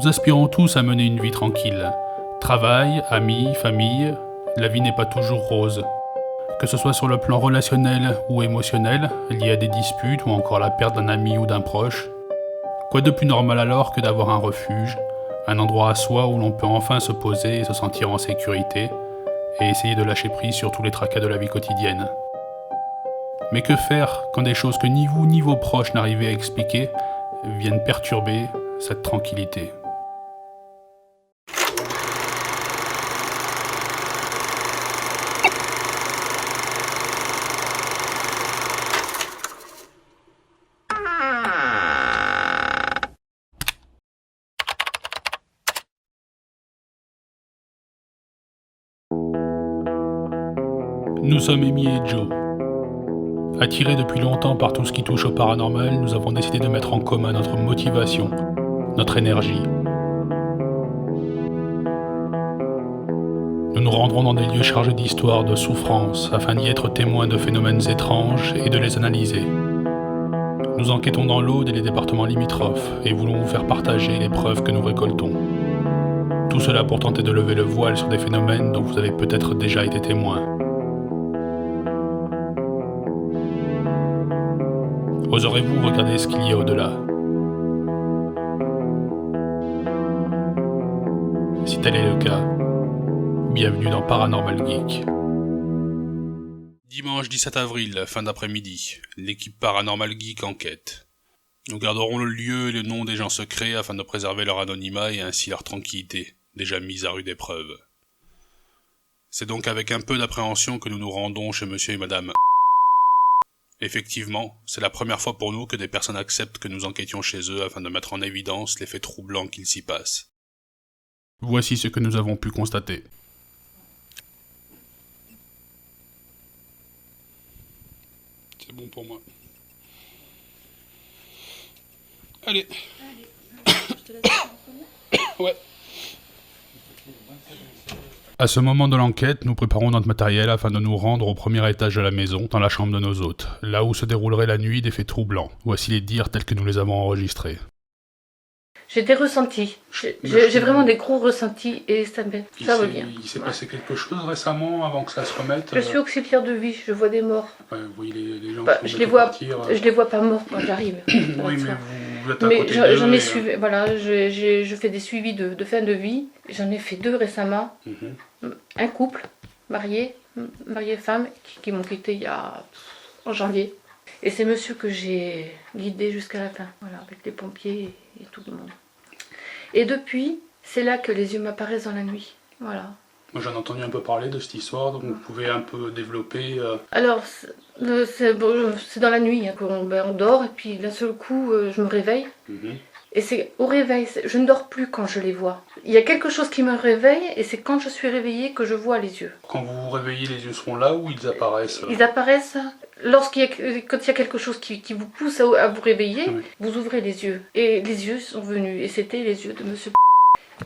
Nous aspirons tous à mener une vie tranquille. Travail, amis, famille, la vie n'est pas toujours rose. Que ce soit sur le plan relationnel ou émotionnel, lié à des disputes ou encore la perte d'un ami ou d'un proche. Quoi de plus normal alors que d'avoir un refuge, un endroit à soi où l'on peut enfin se poser et se sentir en sécurité, et essayer de lâcher prise sur tous les tracas de la vie quotidienne. Mais que faire quand des choses que ni vous ni vos proches n'arrivez à expliquer viennent perturber cette tranquillité ? Nous sommes Amy et Joe. Attirés depuis longtemps par tout ce qui touche au paranormal, nous avons décidé de mettre en commun notre motivation, notre énergie. Nous nous rendrons dans des lieux chargés d'histoires, de souffrances, afin d'y être témoins de phénomènes étranges et de les analyser. Nous enquêtons dans l'Aude et les départements limitrophes, et voulons vous faire partager les preuves que nous récoltons. Tout cela pour tenter de lever le voile sur des phénomènes dont vous avez peut-être déjà été témoins. Oserez-vous regarder ce qu'il y a au-delà ? Si tel est le cas, bienvenue dans Paranormal Geek. Dimanche 17 avril, fin d'après-midi, l'équipe Paranormal Geek enquête. Nous garderons le lieu et le nom des gens secrets afin de préserver leur anonymat et ainsi leur tranquillité, déjà mise à rude épreuve. C'est donc avec un peu d'appréhension que nous nous rendons chez monsieur et madame. Effectivement, c'est la première fois pour nous que des personnes acceptent que nous enquêtions chez eux afin de mettre en évidence les faits troublants qu'il s'y passe. Voici ce que nous avons pu constater. C'est bon pour moi. Allez. Je te laisse faire en premier. Ouais. À ce moment de l'enquête, nous préparons notre matériel afin de nous rendre au premier étage de la maison, dans la chambre de nos hôtes, là où se déroulerait la nuit des faits troublants. Voici les dires tels que nous les avons enregistrés. J'ai des ressentis. J'ai vraiment des gros ressentis et ça revient. Il s'est passé quelque chose récemment avant que ça se remette. Je suis auxiliaire de vie, je vois des morts. Ouais, vous voyez les gens Bah, qui je les vois pas morts quand j'arrive. Oui, mais vous êtes à Mais côté d'eux. j'en ai suivi, voilà, je fais des suivis de fin de vie. J'en ai fait 2 récemment. Un couple, marié femme, qui m'ont quitté en janvier. Et c'est monsieur que j'ai guidé jusqu'à la fin, voilà, avec les pompiers et tout le monde. Et depuis, c'est là que les yeux m'apparaissent dans la nuit, voilà. Moi j'en ai entendu un peu parler de cette histoire, donc vous pouvez un peu développer... Alors, c'est dans la nuit hein, on dort, et puis d'un seul coup, je me réveille. Et c'est au réveil, je ne dors plus quand je les vois. Il y a quelque chose qui me réveille, et c'est quand je suis réveillée que je vois les yeux. Quand vous vous réveillez, les yeux seront là ou ils apparaissent Ils apparaissent quand il y a quelque chose qui vous pousse à vous réveiller, oui. Vous ouvrez les yeux. Et les yeux sont venus, et c'était les yeux de monsieur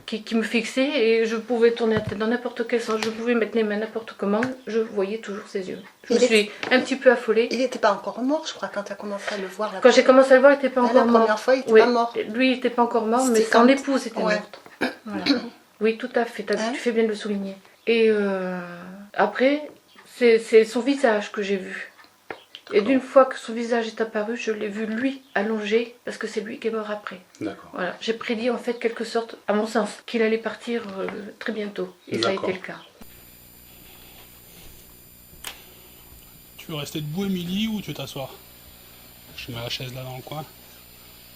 qui me fixait, et je pouvais tourner la tête dans n'importe quel sens, je pouvais mettre les mains n'importe comment, je voyais toujours ses yeux. Je me suis un petit peu affolée. Il n'était pas encore mort, je crois, quand tu as commencé à le voir. Quand j'ai commencé à le voir, il n'était pas encore mort. La première fois, il n'était pas mort. Lui, il n'était pas encore mort, mais son épouse était morte. Voilà. Oui, tout à fait, tu fais bien de le souligner. Et après, c'est son visage que j'ai vu. Et d'une fois que son visage est apparu, je l'ai vu lui allongé, parce que c'est lui qui est mort après. D'accord. Voilà. J'ai prédit en fait quelque sorte, à mon sens, qu'il allait partir très bientôt. Et ça a été le cas. Tu veux rester debout, Émilie, ou tu veux t'asseoir ? Je mets la chaise là dans le coin.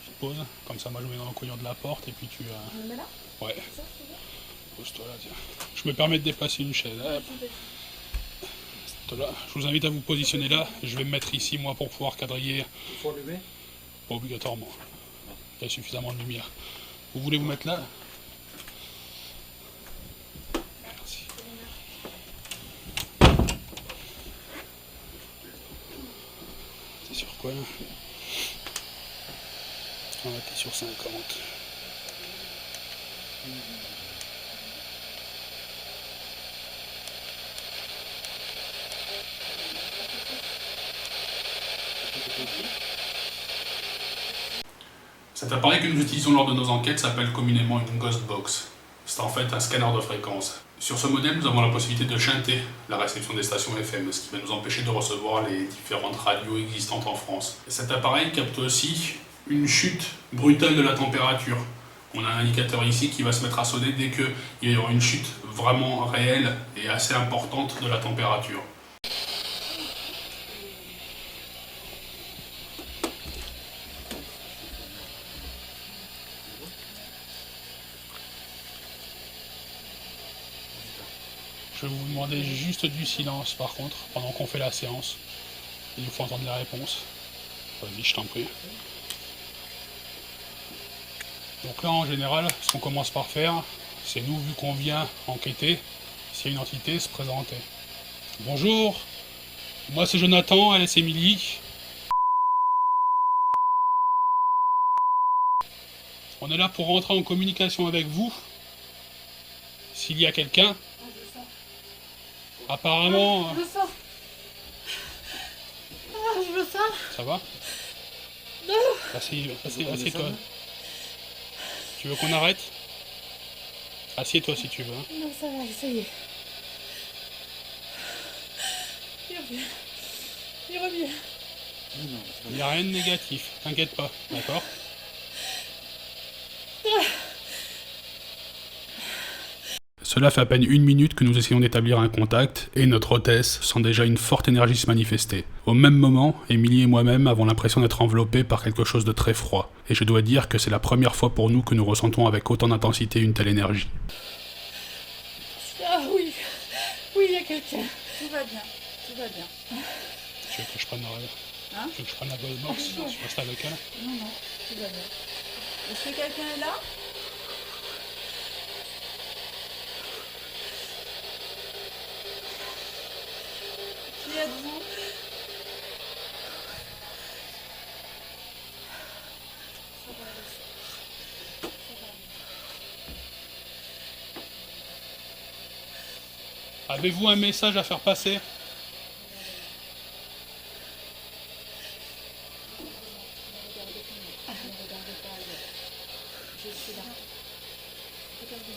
Tu te poses, comme ça moi je me mets dans le coin de la porte et puis tu... On le met là ? Ouais. Pose-toi là, tiens. Je me permets de déplacer une chaise. Hop. Là. Je vous invite à vous positionner là. Je vais me mettre ici, moi, pour pouvoir quadriller. Il faut allumer ? Pas obligatoirement. Il y a suffisamment de lumière. Vous voulez vous mettre là ? Merci. T'es sur quoi là ? On va être sur 50. Cet appareil que nous utilisons lors de nos enquêtes s'appelle communément une Ghost Box. C'est en fait un scanner de fréquence. Sur ce modèle, nous avons la possibilité de shunter la réception des stations FM, ce qui va nous empêcher de recevoir les différentes radios existantes en France. Cet appareil capte aussi une chute brutale de la température. On a un indicateur ici qui va se mettre à sonner dès qu'il y aura une chute vraiment réelle et assez importante de la température. Je vais vous demander juste du silence par contre, pendant qu'on fait la séance. Il nous faut entendre les réponses. Vas-y, je t'en prie. Donc là, en général, ce qu'on commence par faire, c'est nous, vu qu'on vient enquêter, si une entité se présenter. Bonjour, moi c'est Jonathan, elle c'est Émilie. On est là pour rentrer en communication avec vous. S'il y a quelqu'un. Apparemment... Je le sens. Ah, je le sens. Ça va? Non. Assieds-toi. Tu veux qu'on arrête? Assieds-toi si tu veux. Hein. Non, ça va, ça y est. Il revient. Il revient. Il n'y a rien de négatif, t'inquiète pas, d'accord? Cela fait à peine 1 minute que nous essayons d'établir un contact, et notre hôtesse sent déjà une forte énergie se manifester. Au même moment, Émilie et moi-même avons l'impression d'être enveloppés par quelque chose de très froid, et je dois dire que c'est la première fois pour nous que nous ressentons avec autant d'intensité une telle énergie. Ah oui, oui, il y a quelqu'un. Tout va bien, tout va bien. Tu veux que je prenne la... Hein? Tu veux que je prenne la Ghost Box? Je reste avec elle? Non, non, tout va bien. Est-ce que quelqu'un est là? Qui êtes-vous? Avez-vous un message à faire passer?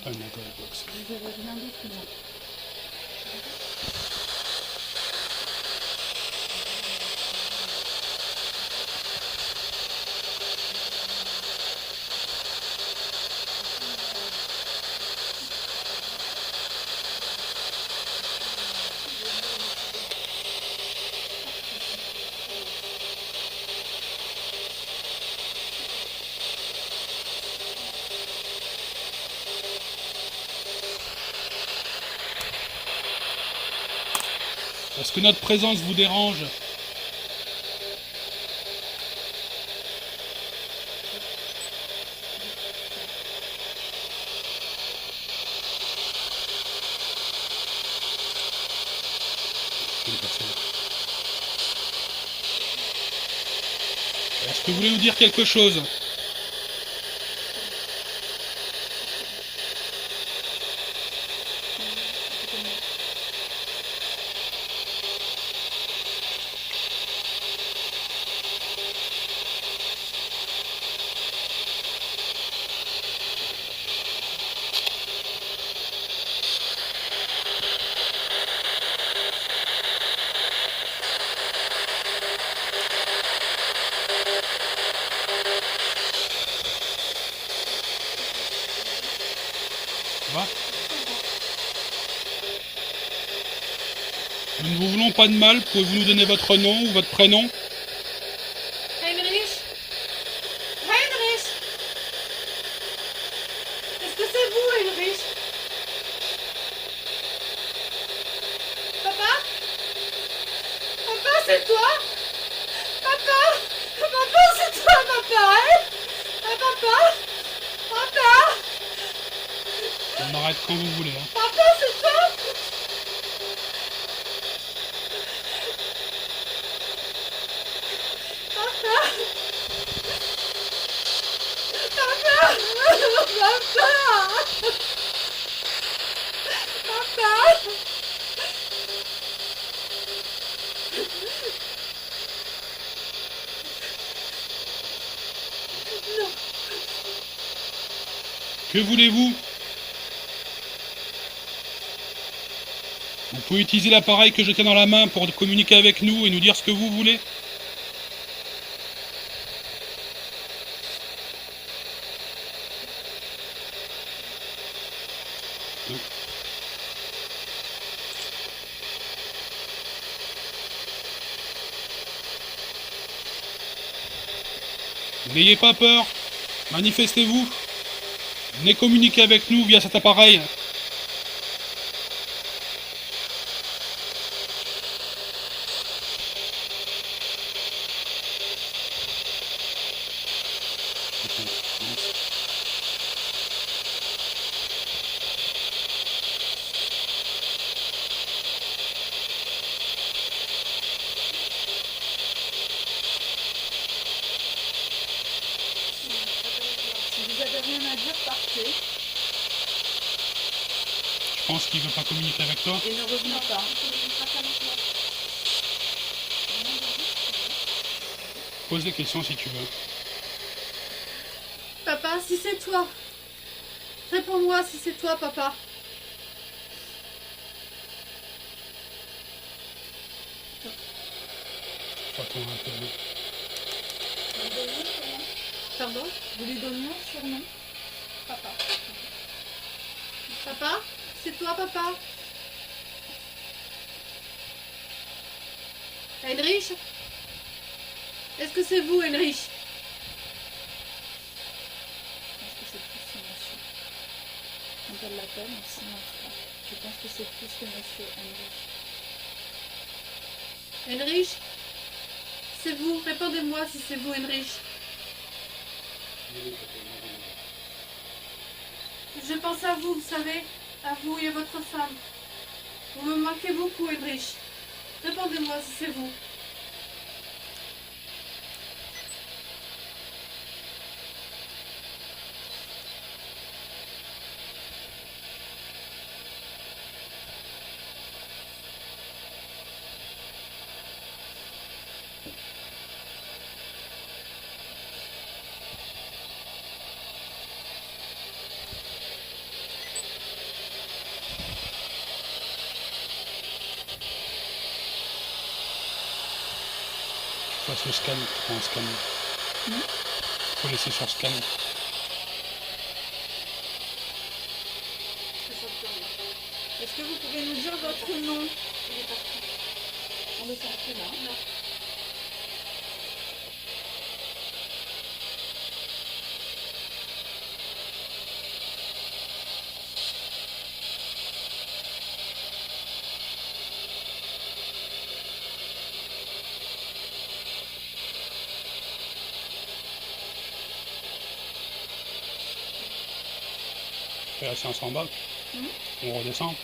Donne la Ghost Box. Est-ce que notre présence vous dérange? Est-ce que vous voulez nous dire quelque chose? Ça va? Nous ne vous voulons pas de mal, pouvez-vous nous donner votre nom ou votre prénom? Heinrich? Heinrich? Est-ce que c'est vous, Heinrich? Papa? Papa, c'est toi? Papa? Papa, c'est toi, papa, hein? Ah, papa? Papa? On m'arrête quand vous voulez. Hein. Papa, c'est toi? Papa? Papa? Papa? Non. Que voulez-vous? Vous pouvez utiliser l'appareil que je tiens dans la main pour communiquer avec nous et nous dire ce que vous voulez. N'ayez pas peur, manifestez-vous. Venez communiquer avec nous via cet appareil. Si vous avez rien à dire, partez Je pense qu'il veut pas communiquer avec toi. et ne revenez pas. Pose des questions si tu veux. Papa, si c'est toi. Réponds-moi si c'est toi, papa. Faut attendre un peu. Pardon? Vous lui donnez un surnom? Papa. Papa? C'est toi, papa? Heinrich? Est-ce que c'est vous, Heinrich? Je pense que c'est plus ce monsieur. Quand elle l'appelle, on signe un franc. Je pense que c'est plus que monsieur Heinrich. Heinrich? C'est vous, répondez-moi si c'est vous, Heinrich. Je pense à vous, vous savez, à vous et à votre femme. Vous me manquez beaucoup, Heinrich. Répondez-moi si c'est vous. Passe le scan, prends un scan. Faut laisser sur scan. Est-ce que vous pouvez nous dire votre nom? On le sent plus là. Fais la séance en bas. On redescend.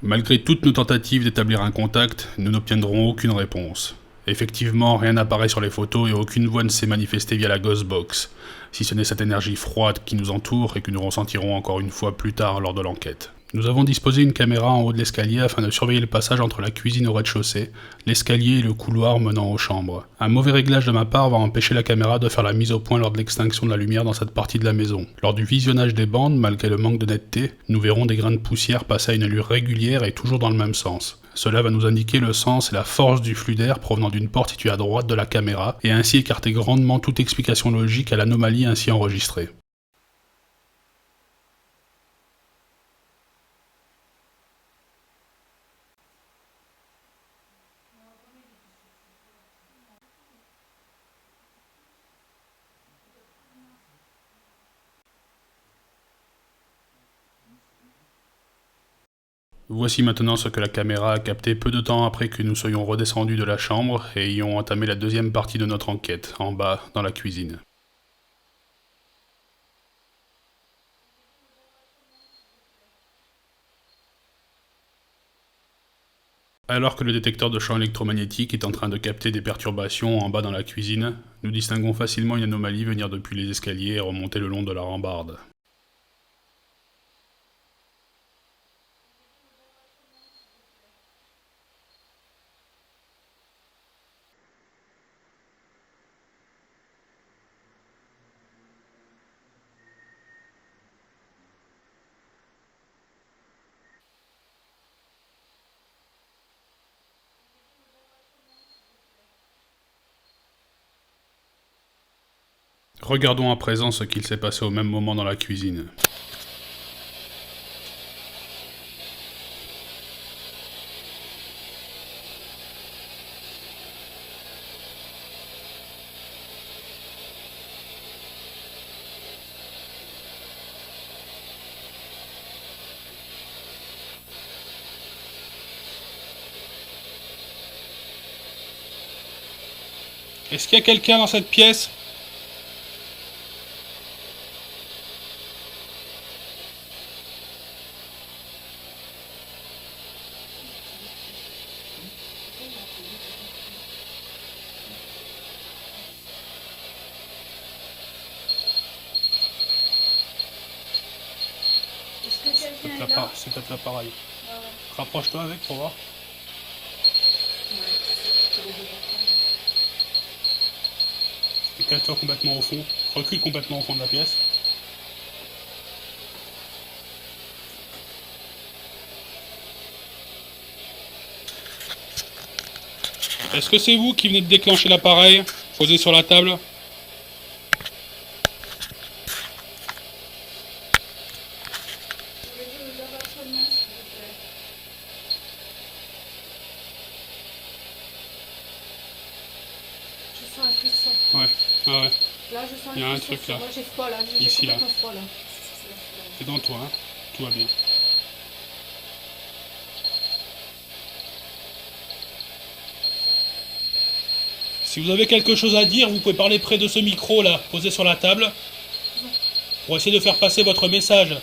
Malgré toutes nos tentatives d'établir un contact, nous n'obtiendrons aucune réponse. Effectivement, rien n'apparaît sur les photos et aucune voix ne s'est manifestée via la Ghostbox, si ce n'est cette énergie froide qui nous entoure et que nous ressentirons encore une fois plus tard lors de l'enquête. Nous avons disposé une caméra en haut de l'escalier afin de surveiller le passage entre la cuisine au rez-de-chaussée, l'escalier et le couloir menant aux chambres. Un mauvais réglage de ma part va empêcher la caméra de faire la mise au point lors de l'extinction de la lumière dans cette partie de la maison. Lors du visionnage des bandes, malgré le manque de netteté, nous verrons des grains de poussière passer à une allure régulière et toujours dans le même sens. Cela va nous indiquer le sens et la force du flux d'air provenant d'une porte située à droite de la caméra et ainsi écarter grandement toute explication logique à l'anomalie ainsi enregistrée. Voici maintenant ce que la caméra a capté peu de temps après que nous soyons redescendus de la chambre et ayons entamé la deuxième partie de notre enquête, en bas, dans la cuisine. Alors que le détecteur de champs électromagnétiques est en train de capter des perturbations en bas dans la cuisine, nous distinguons facilement une anomalie venir depuis les escaliers et remonter le long de la rambarde. Regardons à présent ce qu'il s'est passé au même moment dans la cuisine. Est-ce qu'il y a quelqu'un dans cette pièce? Est-ce que quelqu'un est là? C'est peut-être l'appareil. Ouais, ouais. Rapproche-toi avec pour voir. Éclate-toi complètement au fond. Recule complètement au fond de la pièce. Est-ce que c'est vous qui venez de déclencher l'appareil posé sur la table? Pouvez-vous nous avoir votre nom, s'il vous plaît? Je sens un frisson. Ouais, ah ouais. Là, je sens Il y a un frisson. truc là. Moi, j'ai froid là. J'ai Ici, là. complètement froid là. C'est dans toi, hein. Tout va bien. Si vous avez quelque chose à dire, vous pouvez parler près de ce micro là, posé sur la table, pour essayer de faire passer votre message.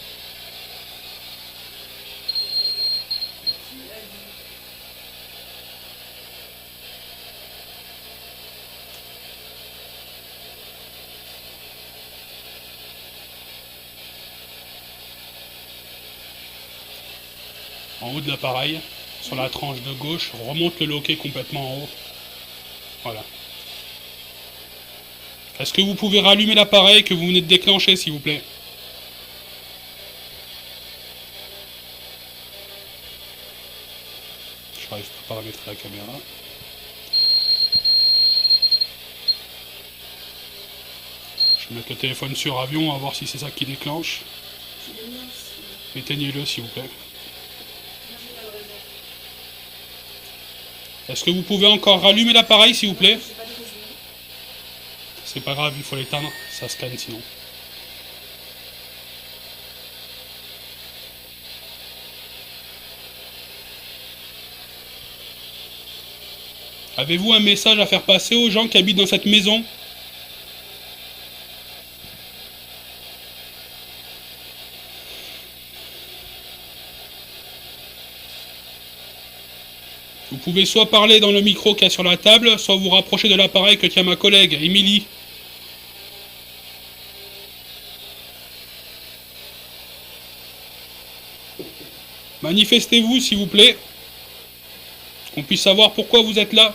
En haut de l'appareil, sur la tranche de gauche, remonte le loquet complètement en haut. Voilà. Est-ce que vous pouvez rallumer l'appareil que vous venez de déclencher, s'il vous plaît? Je n'arrive pas à paramétrer la caméra. Je vais mettre le téléphone sur avion, on va voir si c'est ça qui déclenche. Éteignez-le, s'il vous plaît. Est-ce que vous pouvez encore rallumer l'appareil, s'il vous plaît? C'est pas grave, il faut l'éteindre, ça scanne sinon. Avez-vous un message à faire passer aux gens qui habitent dans cette maison? Vous pouvez soit parler dans le micro qu'il y a sur la table, soit vous rapprocher de l'appareil que tient ma collègue, Émilie. Manifestez-vous, s'il vous plaît. Qu'on puisse savoir pourquoi vous êtes là.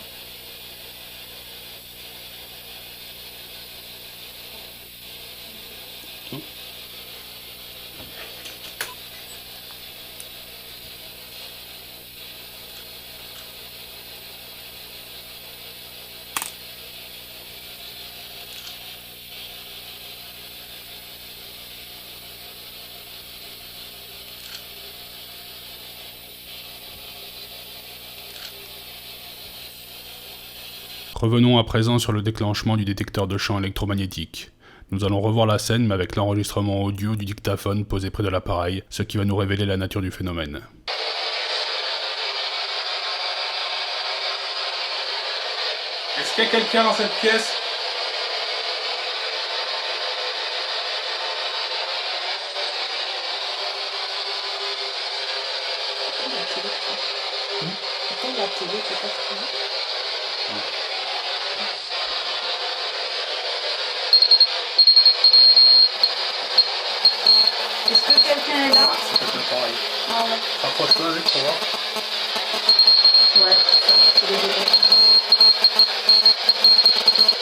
Revenons à présent sur le déclenchement du détecteur de champs électromagnétiques. Nous allons revoir la scène mais avec l'enregistrement audio du dictaphone posé près de l'appareil, ce qui va nous révéler la nature du phénomène. Est-ce qu'il y a quelqu'un dans cette pièce? Est-ce que quelqu'un est là? C'est peut-être l'appareil. Ah ouais. Rapproche-toi avec pour voir. Ouais, c'est les deux.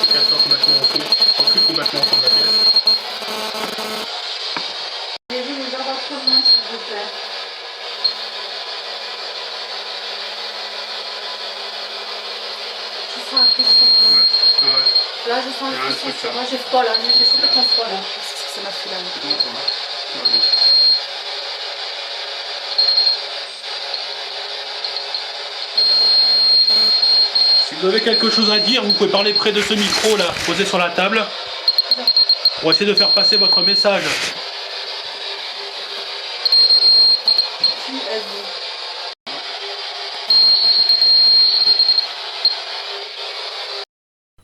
Éclate-toi complètement au fond. Recule complètement au fond de la pièce. Pouvez-vous nous avoir votre nom, s'il vous plaît? Je sens un frisson. Ouais. Là, je sens Il y a un le souci. truc, là. Moi, j'ai froid là. J'ai complètement froid là. C'est ce que ça m'a fait là. Si vous avez quelque chose à dire, vous pouvez parler près de ce micro là, posé sur la table, pour essayer de faire passer votre message. Qui êtes-vous?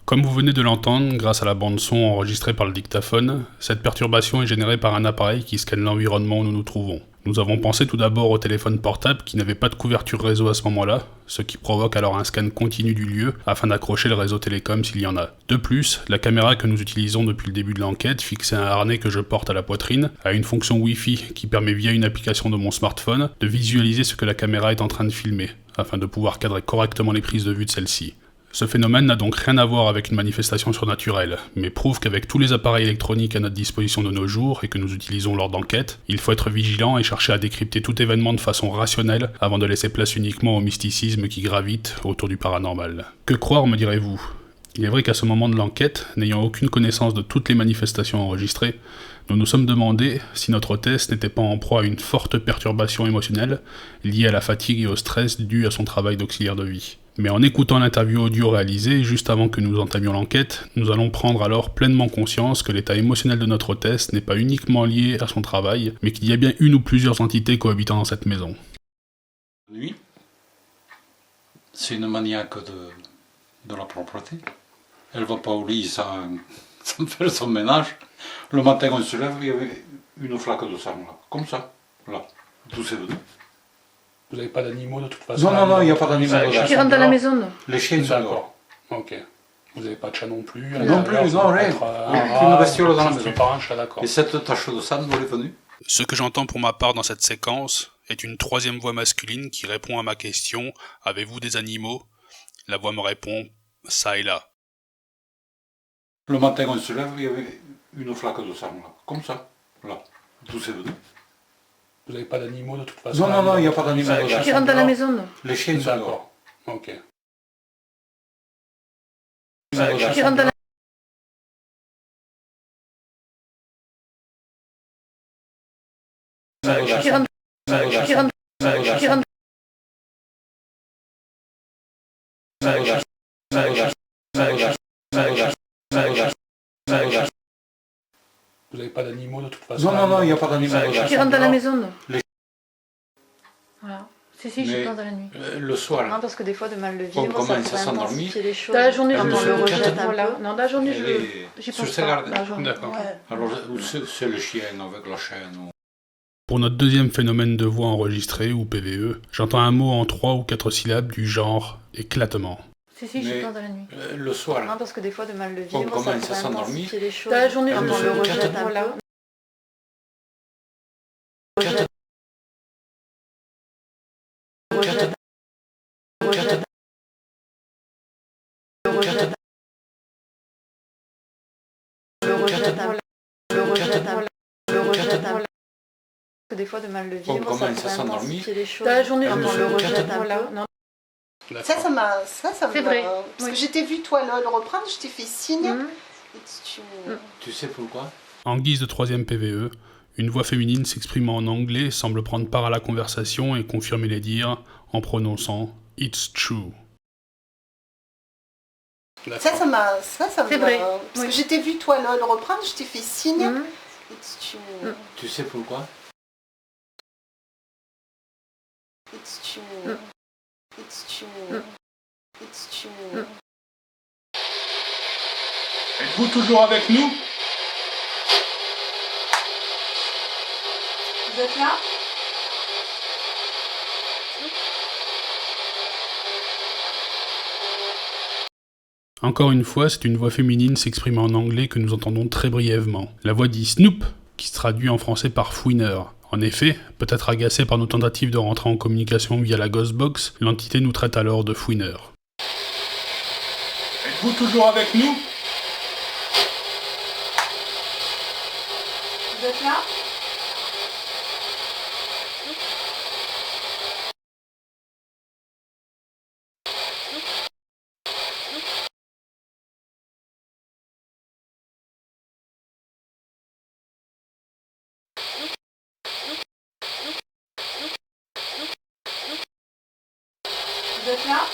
Comme vous venez de l'entendre, grâce à la bande-son enregistrée par le dictaphone, cette perturbation est générée par un appareil qui scanne l'environnement où nous nous trouvons. Nous avons pensé tout d'abord au téléphone portable qui n'avait pas de couverture réseau à ce moment-là, ce qui provoque alors un scan continu du lieu afin d'accrocher le réseau télécom s'il y en a. De plus, la caméra que nous utilisons depuis le début de l'enquête, fixée à un harnais que je porte à la poitrine, a une fonction Wi-Fi qui permet via une application de mon smartphone de visualiser ce que la caméra est en train de filmer, afin de pouvoir cadrer correctement les prises de vue de celle-ci. Ce phénomène n'a donc rien à voir avec une manifestation surnaturelle, mais prouve qu'avec tous les appareils électroniques à notre disposition de nos jours et que nous utilisons lors d'enquêtes, il faut être vigilant et chercher à décrypter tout événement de façon rationnelle avant de laisser place uniquement au mysticisme qui gravite autour du paranormal. Que croire, me direz-vous ? Il est vrai qu'à ce moment de l'enquête, n'ayant aucune connaissance de toutes les manifestations enregistrées, nous nous sommes demandé si notre hôtesse n'était pas en proie à une forte perturbation émotionnelle liée à la fatigue et au stress dû à son travail d'auxiliaire de vie. Mais en écoutant l'interview audio réalisée juste avant que nous entamions l'enquête, nous allons prendre alors pleinement conscience que l'état émotionnel de notre hôtesse n'est pas uniquement lié à son travail, mais qu'il y a bien une ou plusieurs entités cohabitant dans cette maison. Nuit, c'est une maniaque de la propreté. Elle va pas au lit sans faire son ménage. Le matin, on se lève, il y avait une flaque de sang là, comme ça, là, d'où c'est venu. Vous n'avez pas d'animaux de toute façon? Non, il n'y a pas d'animaux dedans. Qui rentre dans la maison, non? Les chiens sont dehors. Ok. Vous n'avez pas de chat non plus? Non plus, non, rien. Aucune bestiole dans la maison. Pas un chat, d'accord. Et cette tache de sang, d'où elle est venue? Ce que j'entends pour ma part dans cette séquence est une troisième voix masculine qui répond à ma question « Avez-vous des animaux ?» La voix me répond « Ça et là ». Le matin, on se lève, il y avait une flaque de sang là, comme ça, là, d'où c'est venu. Vous n'avez pas d'animaux de toute façon? Non, il n'y a pas d'animaux dedans. Qui rentre dans la maison, non? Les chiens sont dehors. Ok. Qui rentre dans la Qui rentre Qui rentre Qui rentre Vous n'avez pas d'animaux de toute façon? Non, il n'y a pas d'animaux dedans. Qui rentre dans la maison, non? Les- Voilà. Si, je Mais, pense dans la nuit. Le soir, Non, parce que des fois, de mal le On vivre, ça commence à pourrait s'endormir. intensifier les choses. Dans la journée, Elle je le le rejette rejette un voilà. peu. Non, dans la journée, elle est j'y sur pense ses pas. gardes. Dans la journée. D'accord. Ouais. Alors c'est le chien avec la chaîne. Pour notre deuxième phénomène de voix enregistrée, ou PVE, j'entends un mot en 3 ou 4 syllabes du genre « éclatement ». Si, je pense dans la nuit. Le soir, Non, parce que des fois, de mal le On vivre, ça commence à pourrait s'endormir. intensifier les choses. Dans la journée, Elle je le le rejette rejette un voilà. peu. Que des fois, de mal le vivre, ça commence à pourrait s'endormir. intensifier les choses. Dans la journée, je Elle le le rejette voilà. voilà. Non. Ça m'a. C'est vrai, Parce oui. que j'étais vu toi le reprendre, je t'ai fait signe. Mhm. Et tu... Tu sais pourquoi? En guise de troisième PVE, une voix féminine s'exprimant en anglais semble prendre part à la conversation et confirmer les dires en prononçant « It's true ». Ça m'a. C'est vrai, Parce oui. que j'étais vu toi le reprendre, je t'ai fait signe. Mhm. Et tu... Tu sais pourquoi? It's true. Mm. It's true. Mm. It's true. Mm. Êtes-vous toujours avec nous? Vous êtes là? Encore une fois, c'est une voix féminine s'exprimant en anglais que nous entendons très brièvement. La voix dit Snoop, qui se traduit en français par fouineur. En effet, peut-être agacée par nos tentatives de rentrer en communication via la Ghostbox, l'entité nous traite alors de fouineur. Êtes-vous toujours avec nous? Vous êtes là? êtes là?